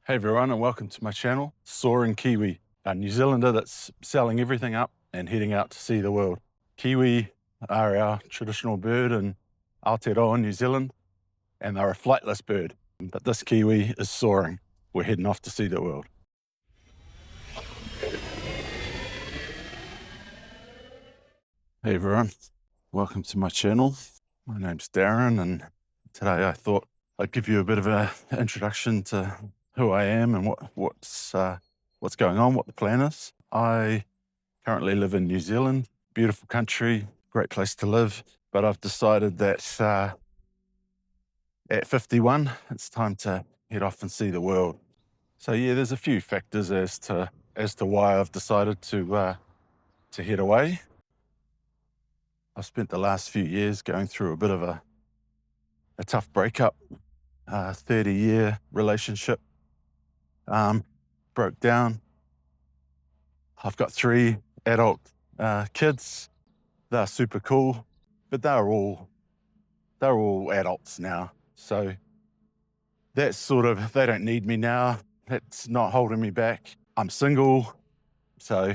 Hey everyone, and welcome to my channel, Soaring Kiwi, a New Zealander that's selling everything up and heading out to see the world. Kiwi are our traditional bird in Aotearoa, New Zealand, and they're a flightless bird. But this Kiwi is soaring. We're heading off to see the world. Hey everyone, welcome to my channel. My name's Darren, and today I thought I'd give you a bit of an introduction to who I am and what's going on, what the plan is. I currently live in New Zealand, beautiful country, great place to live, but I've decided that at 51, it's time to head off and see the world. So yeah, there's a few factors as to why I've decided to head away. I've spent the last few years going through a bit of a tough breakup. 30-year relationship broke down. I've got 3 adult kids. They're super cool, but they're all adults now. So that's sort of, they don't need me now. That's not holding me back. I'm single, so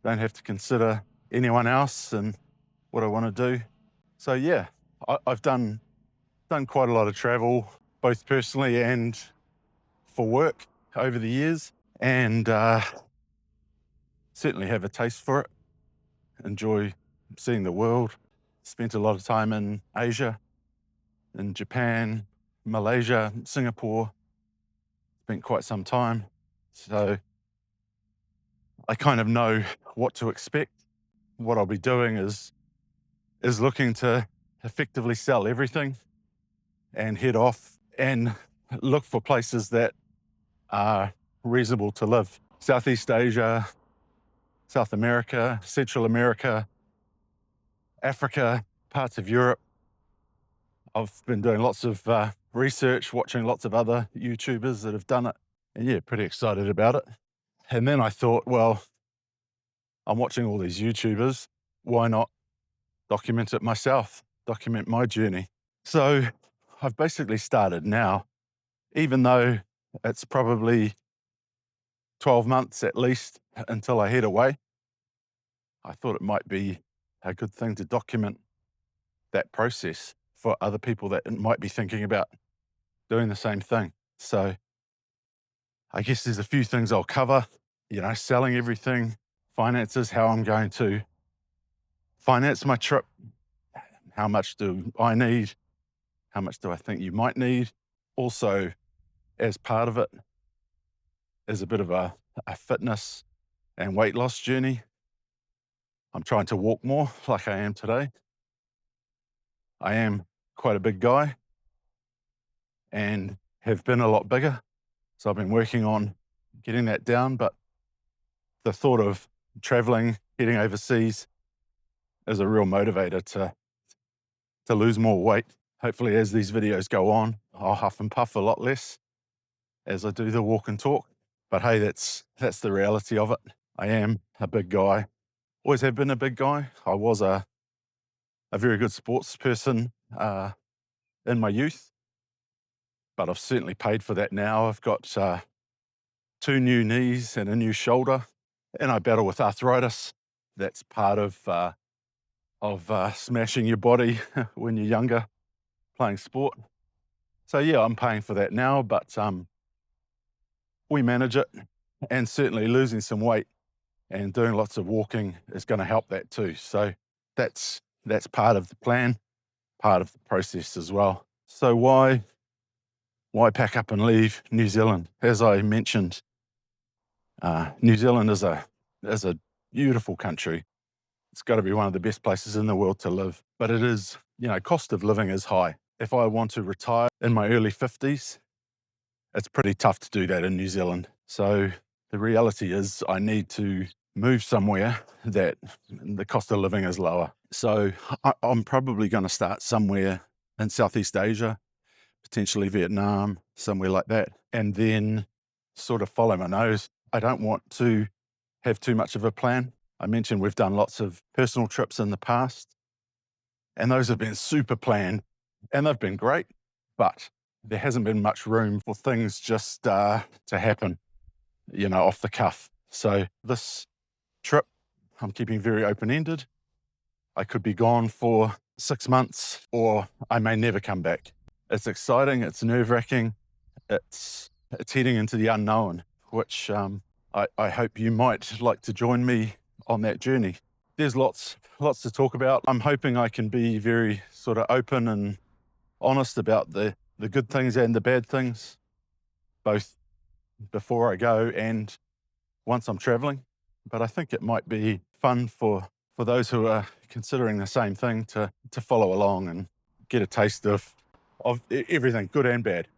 don't have to consider anyone else and what I want to do. So yeah, I've done quite a lot of travel, both personally and for work over the years, and certainly have a taste for it. Enjoy seeing the world. Spent a lot of time in Asia, in Japan, Malaysia, Singapore. Spent quite some time. So I kind of know what to expect. What I'll be doing is looking to effectively sell everything and head off and look for places that are reasonable to live. Southeast Asia, South America, Central America, Africa, parts of Europe. I've been doing lots of research, watching lots of other YouTubers that have done it, and yeah, pretty excited about it. And then I thought, well, I'm watching all these YouTubers, why not document it myself, document my journey? So I've basically started now, even though it's probably 12 months at least until I head away. I thought it might be a good thing to document that process for other people that might be thinking about doing the same thing. So I guess there's a few things I'll cover, selling everything, finances, how I'm going to finance my trip, how much do I need, how much do I think you might need. Also, as part of it, is a bit of a fitness and weight loss journey. I'm trying to walk more like I am today. I am quite a big guy and have been a lot bigger. So I've been working on getting that down, but the thought of traveling, heading overseas is a real motivator to lose more weight. Hopefully, as these videos go on, I'll huff and puff a lot less as I do the walk and talk. But hey, that's the reality of it. I am a big guy. Always have been a big guy. I was a very good sports person in my youth, but I've certainly paid for that now. I've got 2 new knees and a new shoulder, and I battle with arthritis. That's part of smashing your body when you're younger, playing sport. So yeah, I'm paying for that now, but we manage it, and certainly losing some weight and doing lots of walking is going to help that too. So that's part of the plan, part of the process as well. So why pack up and leave New Zealand? As I mentioned, New Zealand is a beautiful country. It's got to be one of the best places in the world to live, but it is, cost of living is high. If I want to retire in my early 50s, it's pretty tough to do that in New Zealand. So the reality is I need to move somewhere that the cost of living is lower. So I'm probably going to start somewhere in Southeast Asia, potentially Vietnam, somewhere like that, and then sort of follow my nose. I don't want to have too much of a plan. I mentioned we've done lots of personal trips in the past, and those have been super planned, and they've been great. But there hasn't been much room for things just to happen, off the cuff. So this trip, I'm keeping very open-ended. I could be gone for 6 months, or I may never come back. It's exciting, it's nerve-wracking, it's heading into the unknown, which I hope you might like to join me on that journey. There's lots to talk about. I'm hoping I can be very sort of open and honest about the good things and the bad things, both before I go and once I'm traveling. But I think it might be fun for those who are considering the same thing to follow along and get a taste of everything, good and bad.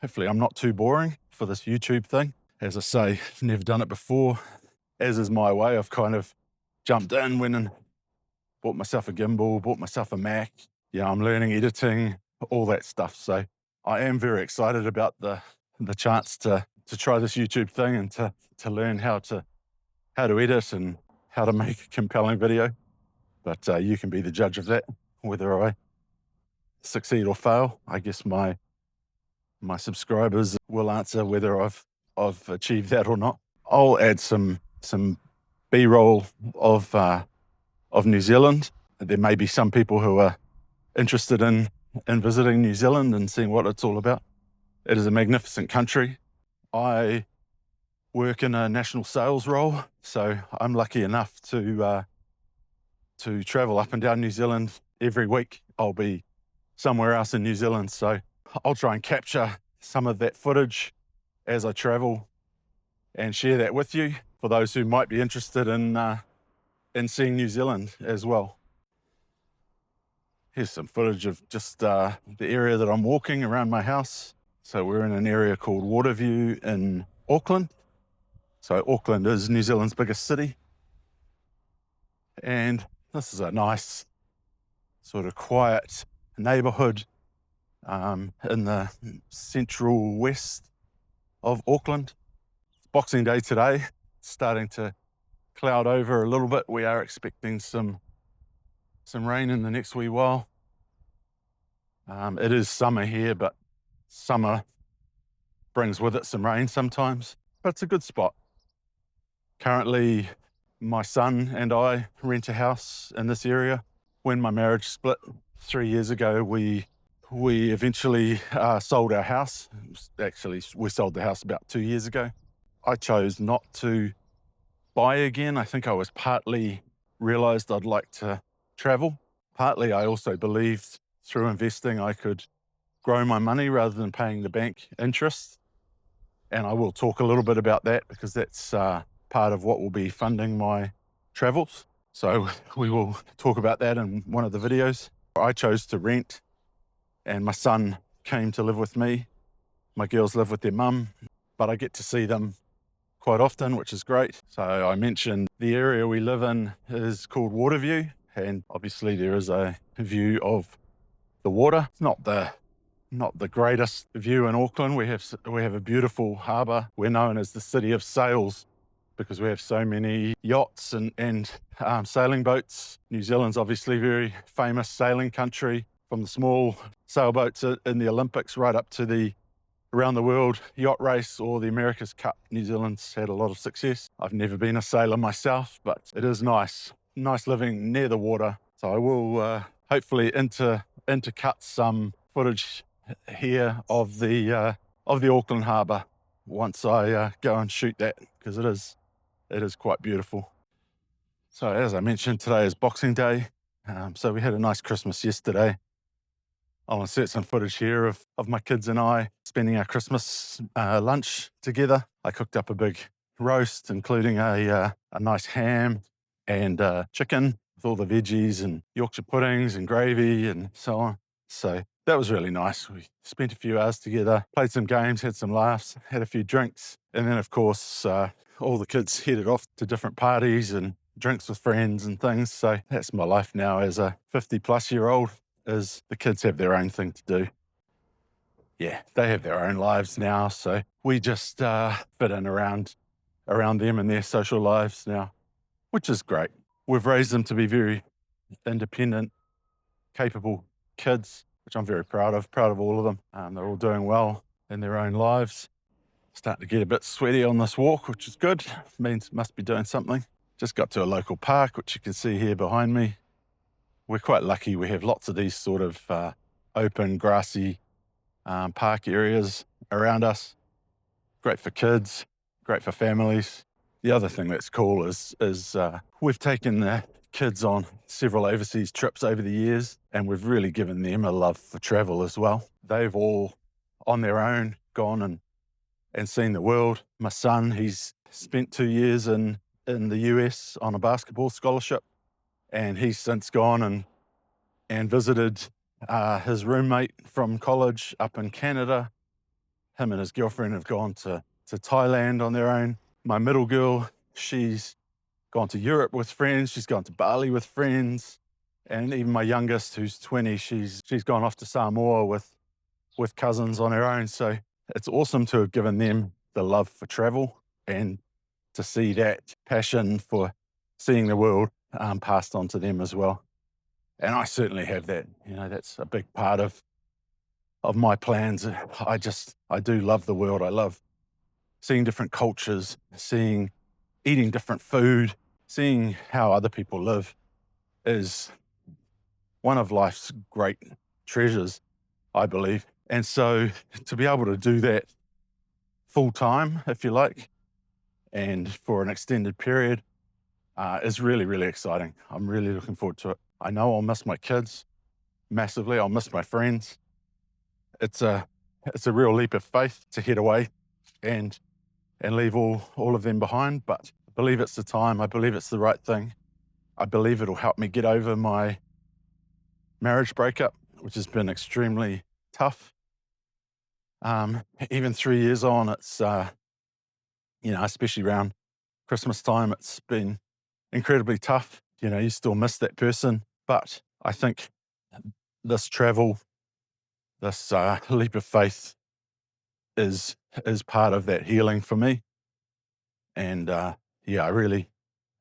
Hopefully I'm not too boring for this YouTube thing. As I say, I've never done it before. As is my way, I've kind of jumped in, went and bought myself a gimbal, bought myself a Mac. I'm learning editing, all that stuff. So I am very excited about the chance to try this YouTube thing and to learn how to edit and how to make a compelling video. But you can be the judge of that, whether I succeed or fail. I guess my subscribers will answer whether I've achieved that or not. I'll add some B-roll of New Zealand. There may be some people who are interested in visiting New Zealand and seeing what it's all about. It is a magnificent country. I work in a national sales role, so I'm lucky enough to travel up and down New Zealand every week. I'll be somewhere else in New Zealand, so I'll try and capture some of that footage as I travel and share that with you for those who might be interested in seeing New Zealand as well. Here's some footage of just the area that I'm walking around my house. So we're in an area called Waterview in Auckland. So Auckland is New Zealand's biggest city. And this is a nice sort of quiet neighborhood in the central west of Auckland. Boxing Day today, starting to cloud over a little bit. We are expecting some rain in the next wee while. It is summer here, but summer brings with it some rain sometimes, but it's a good spot. Currently, my son and I rent a house in this area. When my marriage split 3 years ago, we eventually sold our house. Actually, we sold the house about 2 years ago. I chose not to buy again. I think I was partly realized I'd like to travel. Partly I also believed through investing I could grow my money rather than paying the bank interest. And I will talk a little bit about that because that's part of what will be funding my travels. So we will talk about that in one of the videos. I chose to rent and my son came to live with me. My girls live with their mum, but I get to see them quite often, which is great. So I mentioned the area we live in is called Waterview, and obviously there is a view of the water. It's not the greatest view in Auckland. We have a beautiful harbour. We're known as the city of sails because we have so many yachts and sailing boats. New Zealand's obviously a very famous sailing country, from the small sailboats in the Olympics right up to the around the world yacht race or the America's Cup. New Zealand's had a lot of success. I've never been a sailor myself, but it is nice living near the water. So I will hopefully intercut some footage here of the Auckland harbour once I go and shoot that, because it is quite beautiful. So as I mentioned, today is Boxing Day. So we had a nice Christmas yesterday. I want to set some footage here of my kids and I spending our Christmas lunch together. I cooked up a big roast, including a nice ham and chicken with all the veggies and Yorkshire puddings and gravy and so on. So that was really nice. We spent a few hours together, played some games, had some laughs, had a few drinks. And then, of course, all the kids headed off to different parties and drinks with friends and things. So that's my life now as a 50-plus-year-old. Is the kids have their own thing to do. Yeah, they have their own lives now, so we just fit in around them and their social lives now, which is great. We've raised them to be very independent, capable kids. which I'm very proud of all of them. They're all doing well in their own lives. Starting to get a bit sweaty on this walk, which is good. Means must be doing something. Just got to a local park, which you can see here behind me. We're quite lucky. We have lots of these sort of open, grassy park areas around us. Great for kids, great for families. The other thing that's cool is we've taken the kids on several overseas trips over the years, and we've really given them a love for travel as well. They've all, on their own, gone and seen the world. My son, he's spent 2 years in the US on a basketball scholarship, and he's since gone and visited his roommate from college up in Canada. Him and his girlfriend have gone to Thailand on their own. My middle girl, she's gone to Europe with friends. She's gone to Bali with friends. And even my youngest, who's 20, she's gone off to Samoa with cousins on her own. So it's awesome to have given them the love for travel and to see that passion for seeing the world passed on to them as well. And I certainly have that. You know, that's a big part of my plans. I do love the world. I love seeing different cultures, eating different food, seeing how other people live is one of life's great treasures, I believe. And so to be able to do that full time, if you like, and for an extended period is really, really exciting. I'm really looking forward to it. I know I'll miss my kids massively. I'll miss my friends. It's a real leap of faith to head away and leave all of them behind, but I believe it's the time. I believe it's the right thing. I believe it'll help me get over my marriage breakup, which has been extremely tough. Even 3 years on, it's, especially around Christmas time, it's been incredibly tough. You know, you still miss that person, but I think this travel, this leap of faith is part of that healing for me. And I really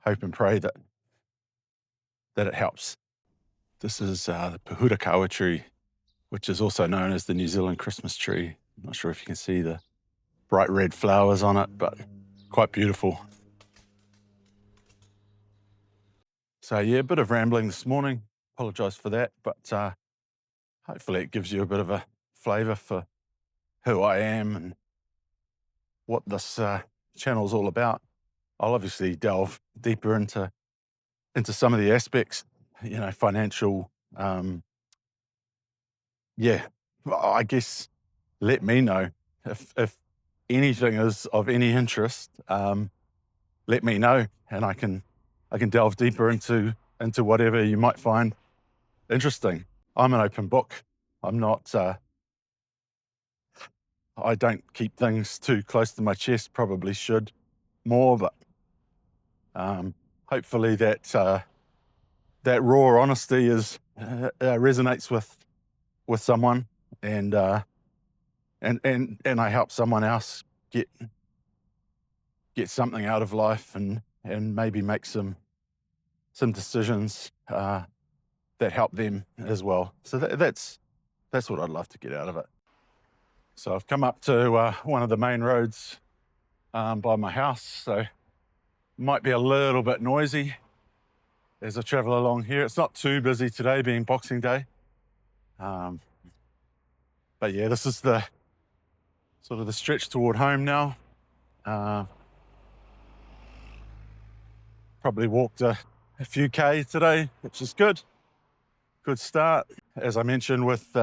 hope and pray that it helps. This is the Pahurakawa tree, which is also known as the New Zealand Christmas tree. I'm not sure if you can see the bright red flowers on it, but quite beautiful. So yeah, a bit of rambling this morning. Apologise for that, but hopefully it gives you a bit of a flavour for who I am and what this channel is all about. I'll obviously delve deeper into some of the aspects, financial. I guess let me know if anything is of any interest. Let me know, and I can delve deeper into whatever you might find interesting. I'm an open book. I'm not. I don't keep things too close to my chest. Probably should more, but hopefully that raw honesty resonates with someone, and I help someone else get something out of life and maybe make some decisions that help them as well. So that's what I'd love to get out of it. So I've come up to one of the main roads by my house, so might be a little bit noisy as I travel along here. It's not too busy today, being Boxing Day. But yeah, this is the sort of the stretch toward home now. Probably walked a few K today, which is good. Good start. As I mentioned, with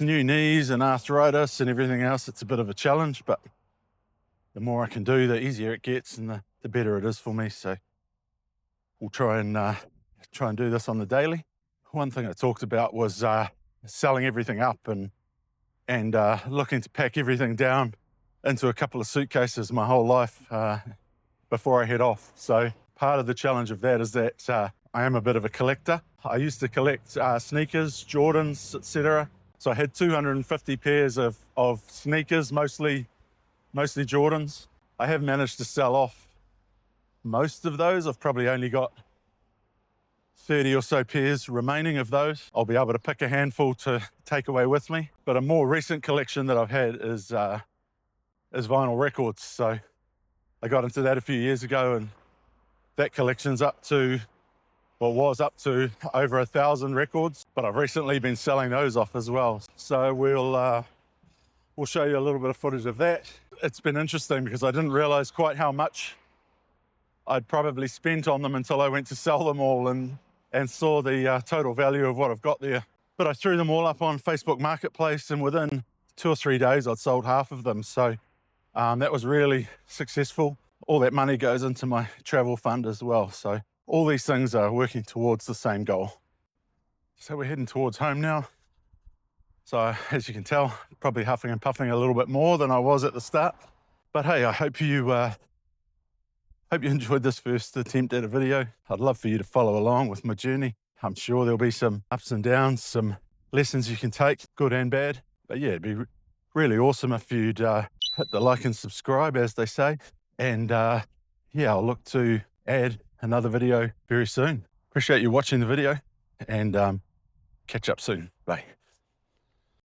new knees and arthritis and everything else, it's a bit of a challenge, but the more I can do, the easier it gets and the better it is for me. So we'll try and do this on the daily. One thing I talked about was selling everything up and looking to pack everything down into a couple of suitcases my whole life before I head off. So part of the challenge of that is that I am a bit of a collector. I used to collect sneakers, Jordans, etc. So I had 250 pairs of sneakers, mostly Jordans. I have managed to sell off most of those. I've probably only got 30 or so pairs remaining of those. I'll be able to pick a handful to take away with me. But a more recent collection that I've had is vinyl records. So I got into that a few years ago, and that collection's up to, well, was up to over 1,000 records, but I've recently been selling those off as well. So we'll show you a little bit of footage of that. It's been interesting because I didn't realize quite how much I'd probably spent on them until I went to sell them all and saw the total value of what I've got there. But I threw them all up on Facebook Marketplace, and within 2 or 3 days, I'd sold half of them. So that was really successful. All that money goes into my travel fund as well. So all these things are working towards the same goal. So we're heading towards home now. So as you can tell, probably huffing and puffing a little bit more than I was at the start. But hey, I hope you enjoyed this first attempt at a video. I'd love for you to follow along with my journey. I'm sure there'll be some ups and downs, some lessons you can take, good and bad. But yeah, it'd be really awesome if you'd hit the like and subscribe, as they say. And yeah, I'll look to add another video very soon. Appreciate you watching the video, and catch up soon. Bye.